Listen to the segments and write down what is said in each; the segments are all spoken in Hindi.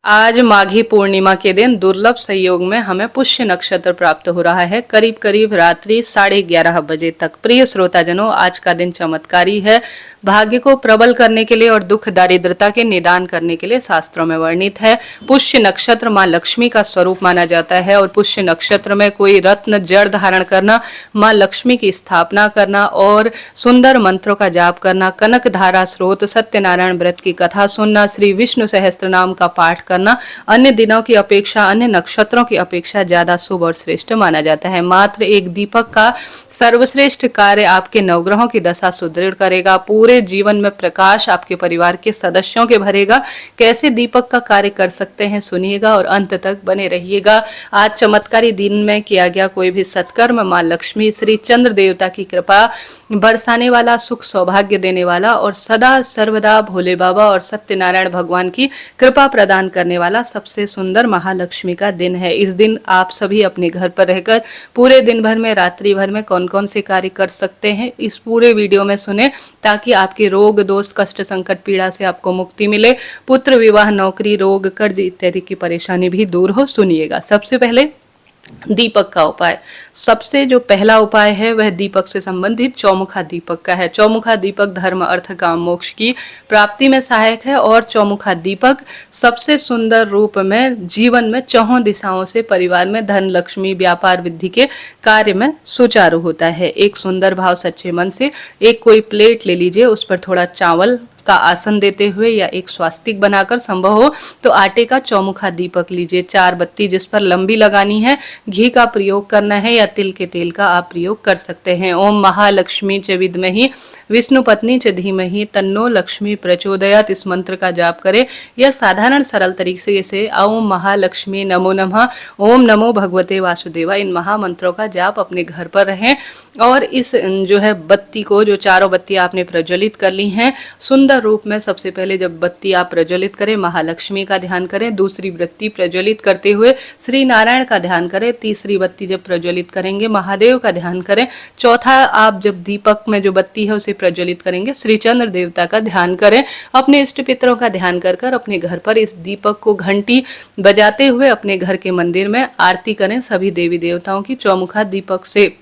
आज माघी पूर्णिमा के दिन दुर्लभ संयोग में हमें पुष्य नक्षत्र प्राप्त हो रहा है। करीब करीब रात्रि 11:30 बजे तक। प्रिय श्रोताजनों, आज का दिन चमत्कारी है। भाग्य को प्रबल करने के लिए और दुख दारिद्रता के निदान करने के लिए शास्त्रों में वर्णित है। पुष्य नक्षत्र माँ लक्ष्मी का स्वरूप माना जाता है और पुष्य नक्षत्र में कोई रत्न जड़ धारण करना, माँ लक्ष्मी की स्थापना करना और सुंदर मंत्रों का जाप करना, कनक धारा स्रोत, सत्यनारायण व्रत की कथा सुनना, श्री विष्णु सहस्त्र नाम का पाठ करना अन्य दिनों की अपेक्षा, अन्य नक्षत्रों की अपेक्षा ज्यादा शुभ और श्रेष्ठ माना जाता है। मात्र एक दीपक का सर्वश्रेष्ठ कार्य आपके नवग्रहों की दशा सुदृढ़ करेगा, पूरे जीवन में प्रकाश आपके परिवार के सदस्यों के भरेगा। कैसे दीपक का कार्य कर सकते हैं सुनिएगा और अंत तक बने रहिएगा। आज चमत्कारी दिन में किया गया कोई भी सत्कर्म माँ लक्ष्मी श्री चंद्र देवता की कृपा बरसाने वाला, सुख सौभाग्य देने वाला और सदा सर्वदा भोले बाबा और सत्यनारायण भगवान की कृपा प्रदान करने वाला सबसे सुंदर महालक्ष्मी का दिन है। इस दिन आप सभी अपने घर पर रहकर पूरे दिन भर में, रात्रि भर में कौन कौन से कार्य कर सकते हैं इस पूरे वीडियो में सुने, ताकि आपके रोग दोष कष्ट संकट पीड़ा से आपको मुक्ति मिले, पुत्र विवाह नौकरी रोग कर्ज इत्यादि की परेशानी भी दूर हो। सुनिएगा। सबसे पहले दीपक का उपाय। सबसे जो पहला उपाय है वह दीपक से संबंधित चौमुखा दीपक का है। चौमुखा दीपक धर्म अर्थ काम मोक्ष की प्राप्ति में सहायक है और चौमुखा दीपक सबसे सुंदर रूप में जीवन में चौहों दिशाओं से परिवार में धन लक्ष्मी व्यापार वृद्धि के कार्य में सुचारू होता है। एक सुंदर भाव सच्चे मन से एक कोई प्लेट ले लीजिए, उस पर थोड़ा चावल का आसन देते हुए या एक स्वास्तिक बनाकर, संभव हो तो आटे का चौमुखा दीपक लीजिए। 4 बत्ती जिस पर लंबी लगानी है, घी का प्रयोग करना है या तिल के तेल का आप प्रयोग कर सकते हैं। ओम महालक्ष्मी च विद्महि विष्णु पत्नी च धीमहि तन्नो लक्ष्मी प्रचोदयात्, इस मंत्र का जाप करें। यह साधारण सरल तरीके से ओम महालक्ष्मी नमो नमः, ओम नमो भगवते वासुदेवा, इन महामंत्रों का जाप अपने घर पर रहें और इस जो है बत्ती को, जो चारों बत्ती आपने प्रज्वलित कर ली हैं, सुंदर रूप में सबसे पहले जब बत्ती आप प्रज्वलित करें महालक्ष्मी का ध्यान करें, दूसरी बत्ती प्रज्वलित करते हुए श्री नारायण का ध्यान करें, तीसरी बत्ती जब प्रज्वलित करेंगे महादेव का ध्यान करें, चौथा आप जब दीपक में जो बत्ती है उसे प्रज्वलित करेंगे श्री चंद्र देवता का ध्यान करें। अपने इष्ट पितरों का ध्यान कर कर अपने घर पर इस दीपक को घंटी बजाते हुए अपने घर के मंदिर में आरती करें सभी देवी देवताओं की। चौमुखा दीपक से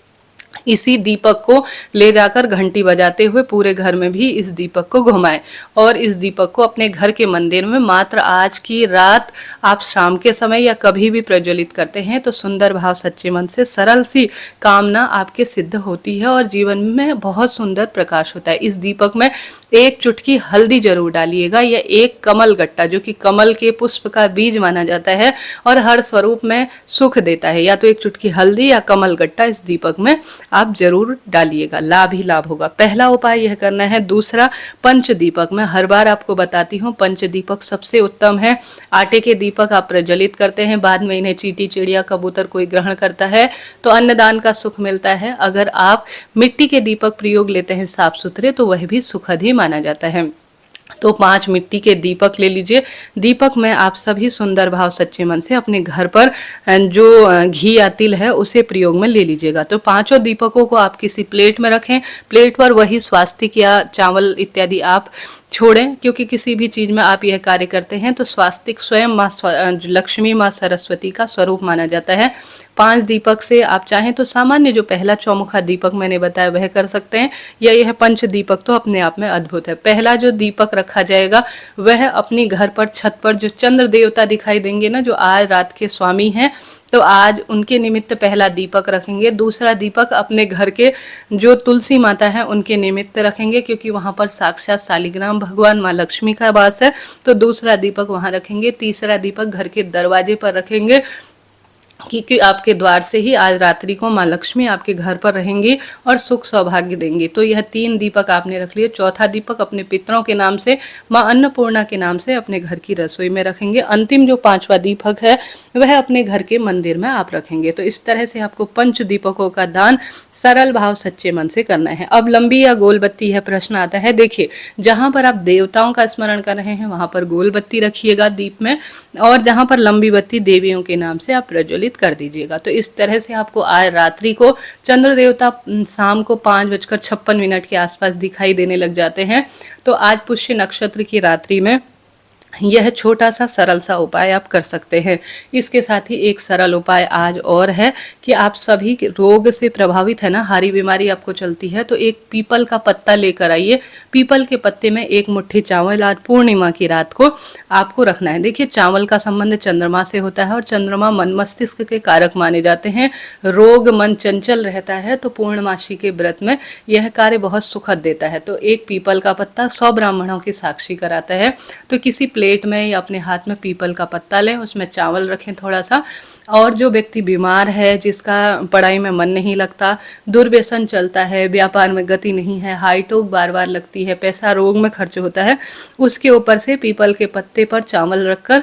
इसी दीपक को ले जाकर घंटी बजाते हुए पूरे घर में भी इस दीपक को घुमाएं और इस दीपक को अपने घर के मंदिर में मात्र आज की रात आप शाम के समय या कभी भी प्रज्वलित करते हैं तो सुंदर भाव सच्चे मन से सरल सी कामना आपके सिद्ध होती है और जीवन में बहुत सुंदर प्रकाश होता है। इस दीपक में एक चुटकी हल्दी जरूर डालिएगा या एक कमल गट्टा, जो कि कमल के पुष्प का बीज माना जाता है और हर स्वरूप में सुख देता है, या तो एक चुटकी हल्दी या कमल गट्टा इस दीपक में आप जरूर डालिएगा, लाभ ही लाभ होगा। पहला उपाय यह करना है। दूसरा, पंच दीपक। मैं हर बार आपको बताती हूँ पंच दीपक सबसे उत्तम है। आटे के दीपक आप प्रज्वलित करते हैं, बाद में इन्हें चींटी चिड़िया कबूतर कोई ग्रहण करता है तो अन्नदान का सुख मिलता है। अगर आप मिट्टी के दीपक प्रयोग लेते हैं साफ सुथरे तो वह भी सुखद ही माना जाता है। तो 5 मिट्टी के दीपक ले लीजिए। दीपक में आप सभी सुंदर भाव सच्चे मन से अपने घर पर जो घी या तिल है उसे प्रयोग में ले लीजिएगा। तो पांचों दीपकों को आप किसी प्लेट में रखें। प्लेट पर वही स्वास्तिक या चावल इत्यादि आप छोड़ें, क्योंकि किसी भी चीज में आप यह कार्य करते हैं तो स्वास्तिक स्वयं माँ लक्ष्मी माँ सरस्वती का स्वरूप माना जाता है। 5 दीपक से आप चाहें तो सामान्य जो पहला चौमुखा दीपक मैंने बताया वह कर सकते हैं, या यह पंच दीपक तो अपने आप में अद्भुत है। पहला जो दीपक रखा जाएगा वह अपनी घर पर छत पर जो चंद्र देवता दिखाई देंगे ना, जो आज रात के स्वामी हैं, तो आज उनके निमित्त पहला दीपक रखेंगे। दूसरा दीपक अपने घर के जो तुलसी माता है उनके निमित्त रखेंगे, क्योंकि वहां पर साक्षात शालिग्राम भगवान माँ लक्ष्मी का वास है, तो दूसरा दीपक वहां रखेंगे। तीसरा दीपक घर के दरवाजे पर रखेंगे, क्योंकि आपके द्वार से ही आज रात्रि को माँ लक्ष्मी आपके घर पर रहेंगी और सुख सौभाग्य देंगी। तो यह 3 दीपक आपने रख लिए। चौथा दीपक अपने पितरों के नाम से, माँ अन्नपूर्णा के नाम से अपने घर की रसोई में रखेंगे। अंतिम जो 5वां दीपक है वह अपने घर के मंदिर में आप रखेंगे। तो इस तरह से आपको पंच दीपकों का दान सरल भाव सच्चे मन से करना है। अब लंबी या गोल बत्ती है प्रश्न आता है। देखिए, जहां पर आप देवताओं का स्मरण कर रहे हैं वहां पर गोल बत्ती रखिएगा दीप में, और जहां पर लंबी बत्ती देवियों के नाम से आप प्रज्वलित कर दीजिएगा। तो इस तरह से आपको आज रात्रि को चंद्र देवता शाम को 5:56 के आसपास दिखाई देने लग जाते हैं। तो आज पुष्य नक्षत्र की रात्रि में यह छोटा सा सरल सा उपाय आप कर सकते हैं। इसके साथ ही एक सरल उपाय आज और है कि आप सभी रोग से प्रभावित है ना, हारी बीमारी आपको चलती है, तो एक पीपल का पत्ता लेकर आइए। पीपल के पत्ते में एक मुट्ठी चावल आज पूर्णिमा की रात को आपको रखना है। देखिए, चावल का संबंध चंद्रमा से होता है और चंद्रमा मन मस्तिष्क के कारक माने जाते हैं। रोग मन चंचल रहता है तो पूर्णमासी के व्रत में यह कार्य बहुत सुखद देता है। तो एक पीपल का पत्ता 100 ब्राह्मणों की साक्षी कराता है। तो किसी प्लेट में या अपने हाथ में पीपल का पत्ता लें, उसमें चावल रखें थोड़ा सा, और जो व्यक्ति बीमार है, जिसका पढ़ाई में मन नहीं लगता, दुर्व्यसन चलता है, व्यापार में गति नहीं है, हाई टोक बार बार लगती है, पैसा रोग में खर्च होता है, उसके ऊपर से पीपल के पत्ते पर चावल रखकर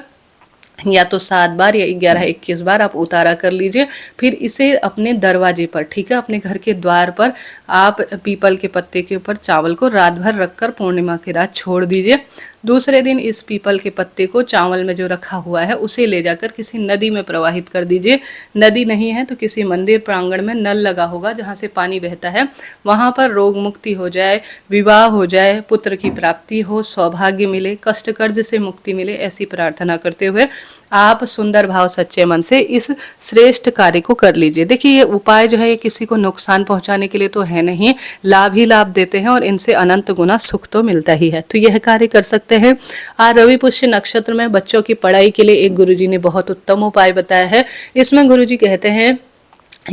या तो 7 बार या 11-21 बार आप उतारा कर लीजिए। फिर इसे अपने दरवाजे पर, ठीक है, अपने घर के द्वार पर आप पीपल के पत्ते के ऊपर चावल को रात भर रखकर पूर्णिमा की रात छोड़ दीजिए। दूसरे दिन इस पीपल के पत्ते को चावल में जो रखा हुआ है उसे ले जाकर किसी नदी में प्रवाहित कर दीजिए। नदी नहीं है तो किसी मंदिर प्रांगण में नल लगा होगा जहाँ से पानी बहता है, वहाँ पर रोग मुक्ति हो जाए, विवाह हो जाए, पुत्र की प्राप्ति हो, सौभाग्य मिले, कष्ट कर्ज से मुक्ति मिले, ऐसी प्रार्थना करते हुए आप सुंदर भाव सच्चे मन से इस श्रेष्ठ कार्य को कर लीजिए। देखिए, ये उपाय जो है ये किसी को नुकसान पहुंचाने के लिए तो है नहीं, लाभ ही लाभ देते हैं और इनसे अनंत गुना सुख तो मिलता ही है। तो यह कार्य कर सकते हैं। आज रवि पुष्य नक्षत्र में बच्चों की पढ़ाई के लिए एक गुरुजी ने बहुत उत्तम उपाय बताया है। इसमें गुरुजी कहते हैं,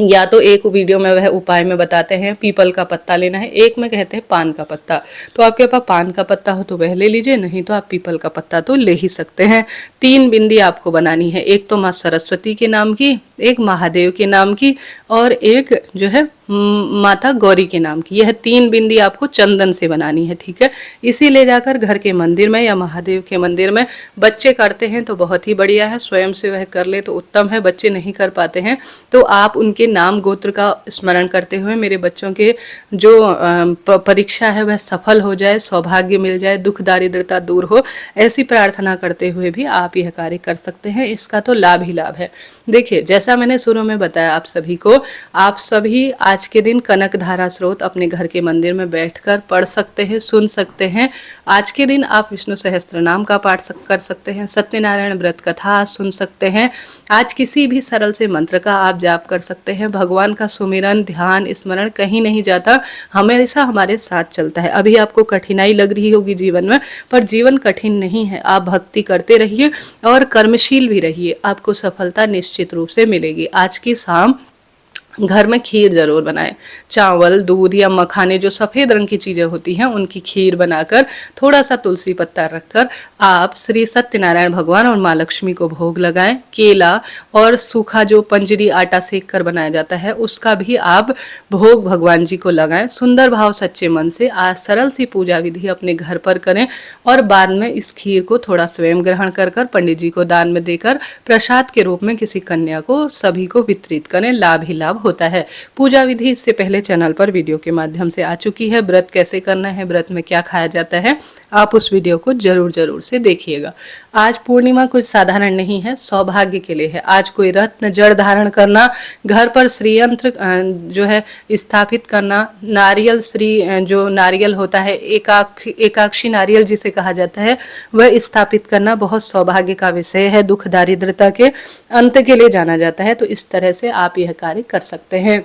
या तो एक वीडियो में वह उपाय में बताते हैं पीपल का पत्ता लेना है, एक में कहते हैं पान का पत्ता। तो आपके पास पान का पत्ता हो तो वह ले लीजिए, नहीं तो आप पीपल का पत्ता तो ले ही सकते हैं। 3 बिंदी आपको बनानी है, एक तो माँ सरस्वती के नाम की, एक महादेव के नाम की और एक जो है माता गौरी के नाम की। यह 3 बिंदी आपको चंदन से बनानी है, ठीक है। इसी ले जाकर घर के मंदिर में या महादेव के मंदिर में, बच्चे करते हैं तो बहुत ही बढ़िया है, स्वयं से वह कर ले तो उत्तम है। बच्चे नहीं कर पाते हैं तो आप उनके नाम गोत्र का स्मरण करते हुए मेरे बच्चों के जो परीक्षा है वह सफल हो जाए, सौभाग्य मिल जाए, दुख दारिद्रता दूर हो, ऐसी प्रार्थना करते हुए भी आप यह कार्य कर सकते हैं। इसका तो लाभ ही लाभ है। देखिए, जैसा मैंने शुरू में बताया आप सभी को, आप सभी आज के दिन कनक धारा स्रोत अपने घर के मंदिर में बैठकर पढ़ सकते हैं, सुन सकते हैं। आज के दिन आप विष्णु सहस्त्र नाम का पाठ कर सकते हैं, सत्यनारायण व्रत कथा सुन सकते हैं। आज किसी भी सरल से मंत्र का आप जाप कर सकते हैं। भगवान का सुमिरन, ध्यान, स्मरण कहीं नहीं जाता, हमेशा हमारे साथ चलता है। अभी आपको कठिनाई लग रही होगी जीवन में, पर जीवन कठिन नहीं है। आप भक्ति करते रहिए और कर्मशील भी रहिए, आपको सफलता निश्चित रूप से मिलेगी। आज की शाम घर में खीर जरूर बनाएं। चावल, दूध या मखाने जो सफ़ेद रंग की चीज़ें होती हैं उनकी खीर बनाकर थोड़ा सा तुलसी पत्ता रखकर आप श्री सत्यनारायण भगवान और माँ लक्ष्मी को भोग लगाएं। केला और सूखा जो पंजरी आटा सेक कर बनाया जाता है उसका भी आप भोग भगवान जी को लगाएं। सुंदर भाव सच्चे मन से आज सरल सी पूजा विधि अपने घर पर करें और बाद में इस खीर को थोड़ा स्वयं ग्रहण कर पंडित जी को दान में देकर प्रसाद के रूप में किसी कन्या को सभी को वितरित करें। लाभ ही लाभ होता है। पूजा विधि इससे पहले चैनल पर वीडियो के माध्यम से आ चुकी है। व्रत कैसे करना है, व्रत में क्या खाया जाता है, आप उस वीडियो को जरूर से देखिएगा। आज पूर्णिमा कुछ साधारण नहीं है, सौभाग्य के लिए है। आज कोई रत्न जड़ धारण करना, घर पर श्रीयंत्र जो है स्थापित करना, नारियल श्री जो नारियल होता है, एकाक्षी नारियल जिसे कहा जाता है, वह स्थापित करना बहुत सौभाग्य का विषय है। दुख दारिद्रता के अंत के लिए जाना जाता है। तो इस तरह से आप यह कार्य कर सकते हैं।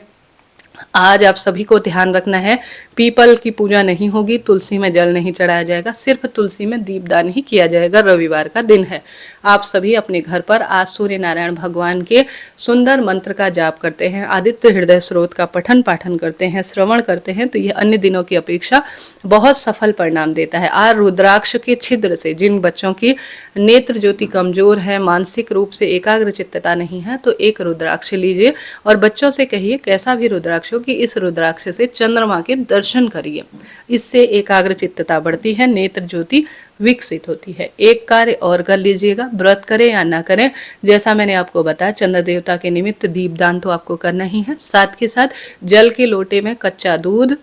आज आप सभी को ध्यान रखना है, पीपल की पूजा नहीं होगी, तुलसी में जल नहीं चढ़ाया जाएगा, सिर्फ तुलसी में दीपदान ही किया जाएगा। रविवार का दिन है। आप सभी अपने घर पर आज सूर्य नारायण भगवान के सुंदर मंत्र का जाप करते हैं, आदित्य हृदय स्रोत का पठन पाठन करते हैं, श्रवण करते हैं, तो यह अन्य दिनों की अपेक्षा बहुत सफल परिणाम देता है। आज रुद्राक्ष के छिद्र से जिन बच्चों की नेत्र ज्योति कमजोर है, मानसिक रूप से एकाग्र चित्तता नहीं है, तो एक रुद्राक्ष लीजिए और बच्चों से कहिए कैसा भी रुद्राक्ष हो कि इस रुद्राक्ष से चंद्रमा के दर्शन करिए। इससे एकाग्र चित्तता बढ़ती है, नेत्र ज्योति विकसित होती है। एक कार्य और कर लीजिएगा, व्रत करें या ना करें, जैसा मैंने आपको बताया चंद्र देवता के निमित्त दीपदान तो आपको करना ही है। साथ के साथ जल के लोटे में कच्चा दूध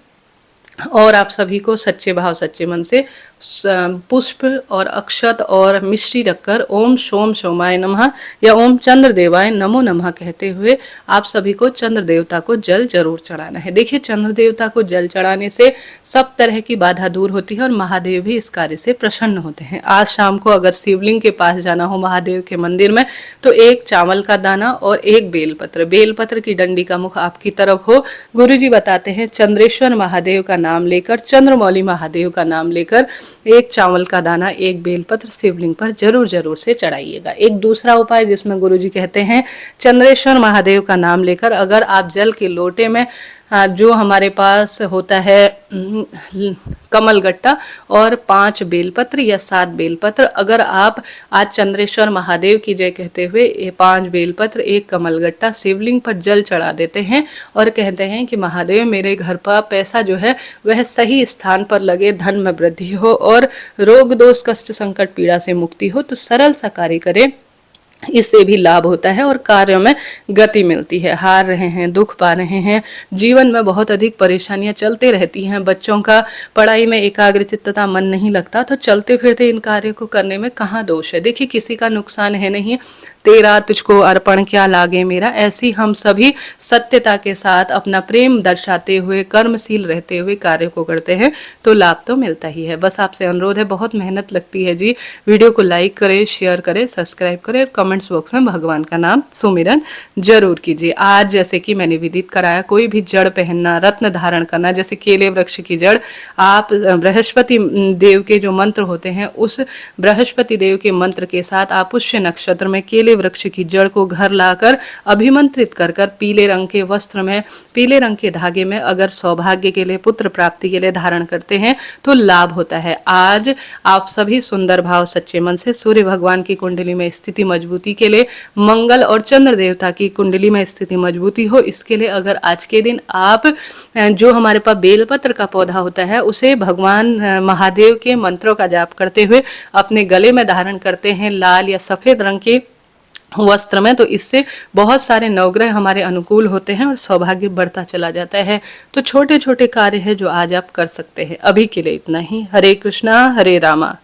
और आप सभी को सच्चे भाव सच्चे मन से पुष्प और अक्षत और मिश्री रखकर ओम सोम सोमाय नमः या ओम चंद्र देवाय नमो नमः कहते हुए आप सभी को चंद्र देवता को जल जरूर चढ़ाना है। देखिए, चंद्र देवता को जल चढ़ाने से सब तरह की बाधा दूर होती है और महादेव भी इस कार्य से प्रसन्न होते हैं। आज शाम को अगर शिवलिंग के पास जाना हो महादेव के मंदिर में, तो एक चावल का दाना और एक बेलपत्र की डंडी का मुख आपकी तरफ हो। गुरुजी बताते हैं चंद्रेश्वर महादेव का नाम लेकर, चंद्रमौली महादेव का नाम लेकर एक चावल का दाना, एक बेलपत्र शिवलिंग पर जरूर से चढ़ाइएगा। एक दूसरा उपाय जिसमें गुरुजी कहते हैं चंद्रेश्वर महादेव का नाम लेकर अगर आप जल के लोटे में जो हमारे पास होता है कमलगट्टा और 5 बेलपत्र या 7 बेलपत्र, अगर आप आज चंद्रेश्वर महादेव की जय कहते हुए ये 5 बेलपत्र, एक कमलगट्टा शिवलिंग पर जल चढ़ा देते हैं और कहते हैं कि महादेव मेरे घर पर पैसा जो है वह सही स्थान पर लगे, धन में वृद्धि हो और रोग दोष कष्ट संकट पीड़ा से मुक्ति हो, तो सरल सा कार्य करें, इससे भी लाभ होता है और कार्यों में गति मिलती है। हार रहे हैं, दुख पा रहे हैं, जीवन में बहुत अधिक परेशानियां चलते रहती हैं, बच्चों का पढ़ाई में एकाग्रचित्तता मन नहीं लगता, तो चलते फिरते इन कार्यों को करने में कहाँ दोष है। देखिए, किसी का नुकसान है नहीं, तेरा तुझको अर्पण क्या लागे मेरा, ऐसी हम सभी सत्यता के साथ अपना प्रेम दर्शाते हुए कर्मशील रहते हुए कार्य को करते हैं तो लाभ तो मिलता ही है। बस आपसे अनुरोध है, बहुत मेहनत लगती है जी, वीडियो को लाइक करें, शेयर करें, सब्सक्राइब करें और कमेंट्स बॉक्स में भगवान का नाम सुमिरन जरूर कीजिए। आज जैसे कि मैंने विदित कराया, कोई भी जड़ पहनना, रत्न धारण करना, जैसे केले वृक्ष की जड़, आप बृहस्पति देव के जो मंत्र होते हैं उस बृहस्पति देव के मंत्र के साथ आप पुष्य नक्षत्र में केले वृक्ष की जड़ को घर लाकर अभिमंत्रित कर पीले रंग के वस्त्र में, पीले रंग के धागे में अगर सौभाग्य के लिए, पुत्र प्राप्ति के लिए धारण करते हैं तो लाभ होता है। आज आप सभी सुंदर भाव सच्चे मन से सूर्य भगवान की कुंडली में स्थिति मजबूती के लिए, मंगल और चंद्र देवता की कुंडली में स्थिति मजबूती हो, इसके लिए अगर आज के दिन आप जो हमारे पास बेलपत्र का पौधा होता है उसे भगवान महादेव के मंत्रों का जाप करते हुए अपने गले में धारण करते हैं लाल या सफेद रंग के वस्त्र में, तो इससे बहुत सारे नवग्रह हमारे अनुकूल होते हैं और सौभाग्य बढ़ता चला जाता है। तो छोटे छोटे कार्य है जो आज आप कर सकते हैं। अभी के लिए इतना ही। हरे कृष्णा हरे रामा।